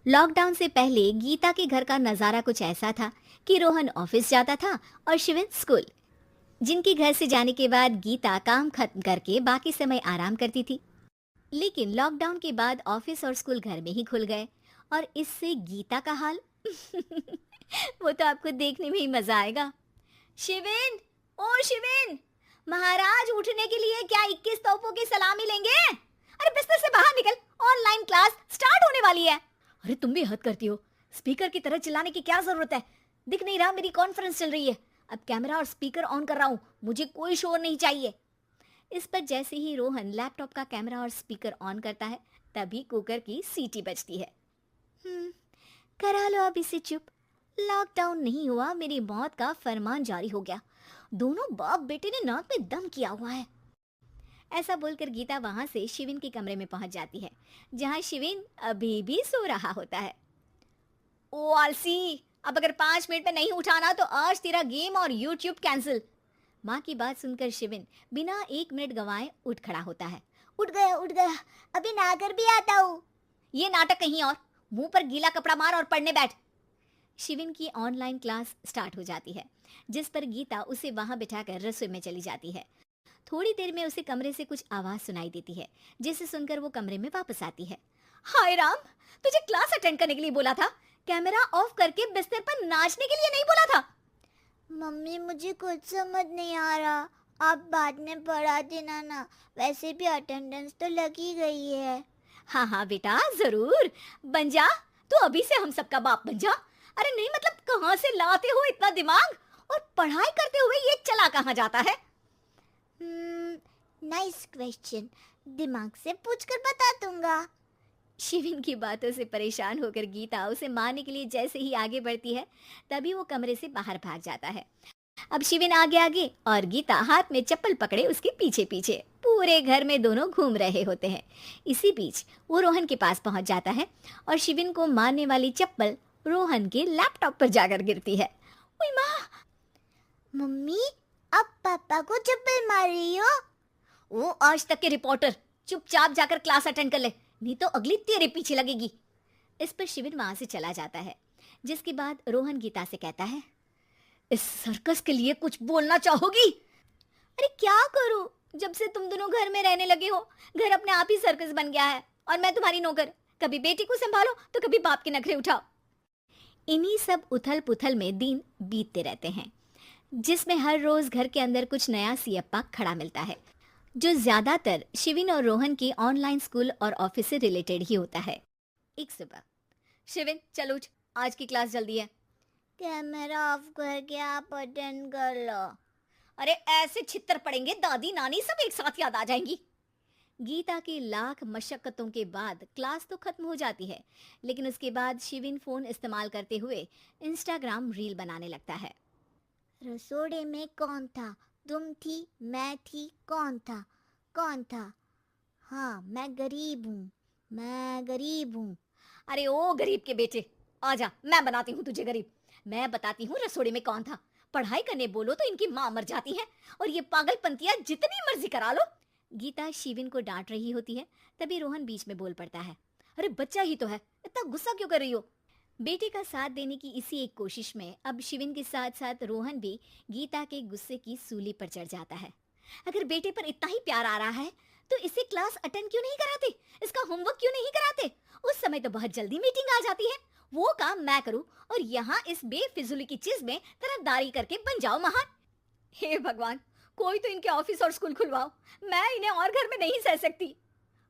Lockdown से पहले गीता के घर का नजारा कुछ ऐसा था कि रोहन ऑफिस जाता था और शिविन स्कूल। जिनके घर से जाने के बाद गीता काम खत्म करके बाकी समय आराम करती थी। लेकिन लॉकडाउन के बाद ऑफिस और स्कूल घर में ही खुल गए और इससे गीता का हाल वो तो आपको देखने में ही मजा आएगा। शिविन, ओ शिविन, महाराज उठने के लिए क्या 21 तोपों की सलामी लेंगे? अरे बिस्तर से बाहर निकल, ऑनलाइन क्लास स्टार्ट होने वाली है। अरे तुम भी हद करती हो, स्पीकर की तरह चिल्लाने की क्या जरूरत है? दिख नहीं रहा मेरी कॉन्फ्रेंस चल रही है। अब कैमरा और स्पीकर ऑन कर रहा हूँ, मुझे कोई शोर नहीं चाहिए। इस पर जैसे ही रोहन लैपटॉप का कैमरा और स्पीकर ऑन करता है तभी कुकर की सीटी बजती है। करा लो अब इसे चुप। लॉकडाउन नहीं हुआ, मेरी मौत का फरमान जारी हो गया। दोनों बाप बेटे ने नाक में दम किया हुआ है। ऐसा बोलकर गीता वहां से शिविन के कमरे में पहुंच जाती है, जहां शिविन अभी भी सो रहा होता है। ओ आलसी, अब अगर 5 मिनट में नहीं उठाना तो आज तेरा गेम और यूट्यूब कैंसिल। माँ की बात सुनकर शिविन बिना 1 मिनट गंवाए उठ खड़ा होता है। उठ गया, अभी नहाकर भी आता हूँ। ये नाटक कहीं और, मुंह पर गीला कपड़ा मार और पढ़ने बैठ। शिविन की ऑनलाइन क्लास स्टार्ट हो जाती है, जिस पर गीता उसे वहां बिठाकर रसोई में चली जाती है। थोड़ी देर में उसे कमरे से कुछ आवाज सुनाई देती है, जिसे सुनकर वो कमरे में वापस आती है। हाय राम, तुझे क्लास अटेंड करने के लिए बोला था, कैमरा ऑफ करके बिस्तर पर नाचने के लिए नहीं बोला था। मम्मी मुझे कुछ समझ नहीं आ रहा, आप बाद में पढ़ा देना ना, वैसे भी अटेंडेंस तो लगी गई है। हाँ हाँ बेटा, जरूर बन जा, तू अभी से हम सबका बाप बन जा। अरे नहीं मतलब कहाँ से लाते हो इतना दिमाग, और पढ़ाई करते हुए ये चला कहाँ जाता है? नाइस क्वेश्चन, दिमाग से पूछकर बता दूंगा। शिविन की बातों से परेशान होकर गीता उसे मारने के लिए जैसे ही आगे बढ़ती है तभी वो कमरे से बाहर भाग जाता है। अब शिविन आगे आगे और गीता हाथ में चप्पल पकड़े उसके पीछे पीछे पूरे घर में दोनों घूम रहे होते हैं। इसी बीच वो रोहन के पास पहुंच जाता है और शिविन को मारने वाली चप्पल रोहन के लैपटॉप पर जाकर गिरती है। ओए माँ! मम्मी, अब पापा को चप्पल मार रही हो? वो आज तक के रिपोर्टर, चुपचाप जाकर क्लास अटेंड कर ले, नहीं तो अगली तेरे पीछे लगेगी। इस पर शिविन वहां से चला जाता है, जिसके बाद रोहन गीता से कहता है, इस सर्कस के लिए कुछ बोलना चाहोगी? अरे क्या करूं, जब से तुम दोनों घर में रहने लगे हो घर अपने आप ही सर्कस बन गया है और मैं तुम्हारी नौकर। कभी बेटी को संभालो तो कभी बाप के नखरे उठाओ। इन्हीं सब उथल पुथल में दिन बीतते रहते हैं, जिसमें हर रोज घर के अंदर कुछ नया सियप्पा खड़ा मिलता है, जो ज्यादातर शिविन और रोहन की ऑनलाइन स्कूल और ऑफिस से रिलेटेड ही होता है। एक सुबह, शिविन चल उठ, आज की क्लास जल्दी है। कैमरा ऑफ करके आप अटेंड कर लो। अरे ऐसे छित्तर पड़ेंगे, दादी नानी सब एक साथ याद आ जाएंगी। गीता की लाख मशक्कतों के बाद क्लास तो खत्म हो जाती है, लेकिन उसके बाद शिविन फोन इस्तेमाल करते हुए इंस्टाग्राम रील बनाने लगता है। रसोड़े में कौन था? तुम थी, मैं थी, कौन था? कौन था? हाँ, मैं गरीब हूँ। अरे ओ गरीब के बेटे, आजा, मैं बनाती हूँ तुझे गरीब। मैं बताती हूँ रसोड़े में कौन था। पढ़ाई करने बोलो तो इनकी माँ मर जाती है, और ये पागलपंतियाँ जितनी मर्जी करा लो। गीता शिविन को डांट रही होती है, तभी रोहन बीच में बोल पड़ता है। अरे बच्चा ही तो है, इतना गुस्सा क्यों कर रही हो? बेटे का साथ देने की इसी एक कोशिश में अब शिविन के साथ साथ रोहन भी गीता के गुस्से की सूली पर चढ़ जाता है। अगर बेटे पर इतना ही प्यार आ रहा है तो इसे क्लास अटेंड क्यों नहीं कराते, इसका होमवर्क क्यों नहीं कराते? उस समय तो बहुत जल्दी मीटिंग आ जाती है, वो काम मैं करूं और यहाँ इस बेफिजुली की चीज में तरफदारी करके बन जाओ महान। हे भगवान, कोई तो इनके ऑफिस और स्कूल खुलवाओ, मैं इन्हें और घर में नहीं सह सकती।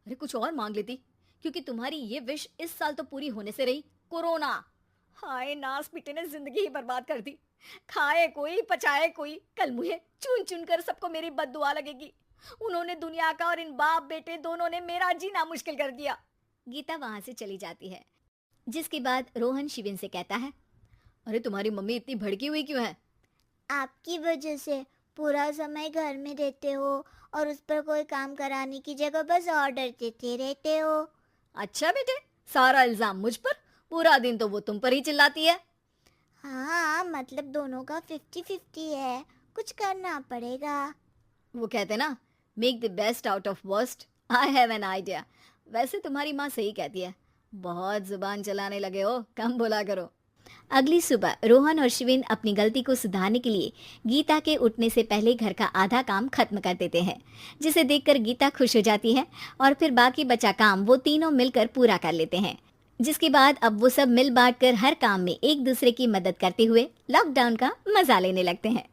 अरे कुछ और मांग लेती, क्योंकि तुम्हारी ये विश इस साल तो पूरी होने से रही, कोरोना। हाय नास बेटे ने जिंदगी ही बर्बाद कर दी। खाए कोई पचाए कोई, कल मुझे चुन चुन कर सबको मेरी बद्दुआ लगेगी। उन्होंने दुनिया का और इन बाप बेटे दोनों ने मेरा जीना मुश्किल कर दिया। गीता वहां से चली जाती है, जिसके बाद रोहन शिविन से कहता है, अरे तुम्हारी मम्मी इतनी भड़की हुई क्यों है? आपकी वजह से पूरा समय घर में रहते हो और उस पर कोई काम कराने की जगह बस ऑर्डर देते रहते हो। अच्छा बेटे, सारा इल्जाम मुझ पर, पूरा दिन तो वो तुम पर ही चिल्लाती है। हाँ, मतलब दोनों का 50-50 है, कुछ करना पड़ेगा। वो कहते ना, make the best out of worst. I have an idea. वैसे तुम्हारी माँ सही कहती है, बहुत जुबान चलाने लगे हो, कम बोला करो। अगली सुबह रोहन और शिविन अपनी गलती को सुधारने के लिए गीता के उठने से पहले घर का आधा काम खत्म कर देते हैं, जिसे देखकर गीता खुश हो जाती है और फिर बाकी बचा काम वो तीनों मिलकर पूरा कर लेते हैं। जिसके बाद अब वो सब मिल बांट कर हर काम में एक दूसरे की मदद करते हुए लॉकडाउन का मजा लेने लगते हैं।